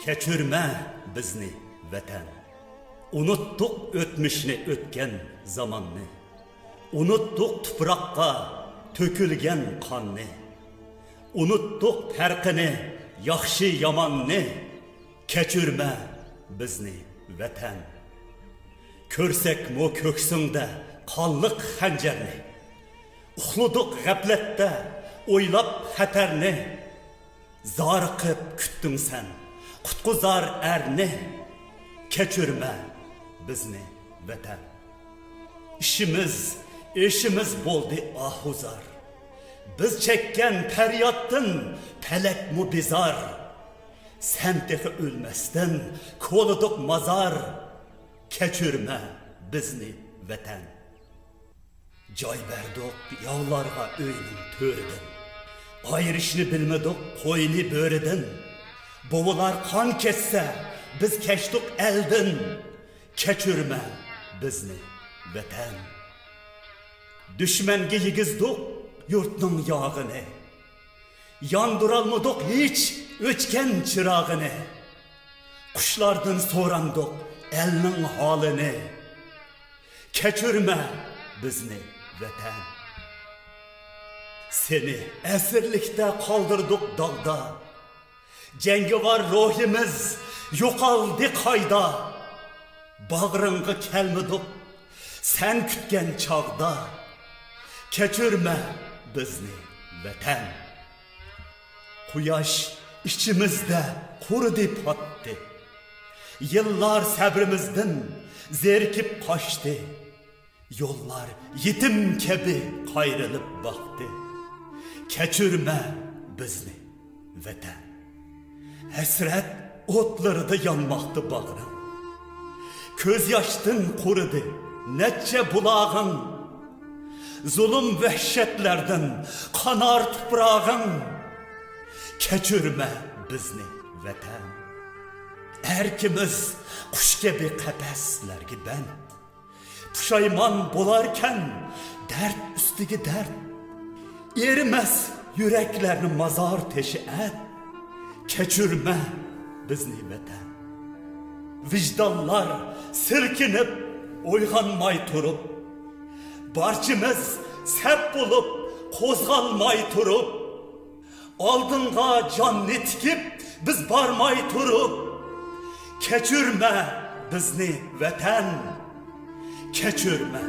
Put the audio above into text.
Kechirme bizni vatan. Unuttuk o'tmishni o'tgan zamanni. Unuttuk tuproqqa to'kilgan qonni. Unuttuk farqini, yaxshi yomonni. Kechirme bizni vatan. Ko'rsak mo ko'ksingda qonliq xanjarni. Uxladik g'aflatda o'ylab xatarni. Zoriqib kutding sen qutqizar erni. Kechirme bizni vatan. İşimiz bo'ldi ahuzar. Biz chekkan faryoddan falak mu bizar. Sen tehi o'lmasdan ko'lidik mazar. Kechirme bizni vatan. Joy berdik yovlarga o'yning to'ridan. Ayrışını bilmedik qo'yni bo'ridan. Bovalar qon kesse biz kechdik eldan. Kechirme bizni vatan. Düşmanga yigizdik yurtning yog'ini. Yondurolmadik hech o'chgan chirog'ini. Qushlardan so'randik elning holini. Kechirme bizni vatan. Seni esirlikte kaldırdık dağda. Cengivar ruhimiz yo'qoldi qayda. Bağrınga kelmedik sen kütgen çağda. Kechirme bizni vatan. Quyosh içimizde quridi patdi. Yıllar sabrimizdan zerkib qochdi. Yollar yetim kabi qayrilib baktı. Kechirme bizni vatan. Hasret otlarida yanmaktı bağrım. Ko'z yoshdan quridi necha bulağın. Zulüm vahshatlardan qanar tuprog'ing. Kechirme bizni vatan. Erkimiz qush kabi qafaslarga band. Pushaymon bo'larkan dard ustiga dard. Erimas yüreklerini mazar teşi et. Kechirme bizni vatan. Vicdanlar silkinib uyg'onmay turib, barchamiz sap bo'lib qo'zg'almay turib, oldinga jonni tikib biz bormay turib. Kechirme bizni vatan. Kechirme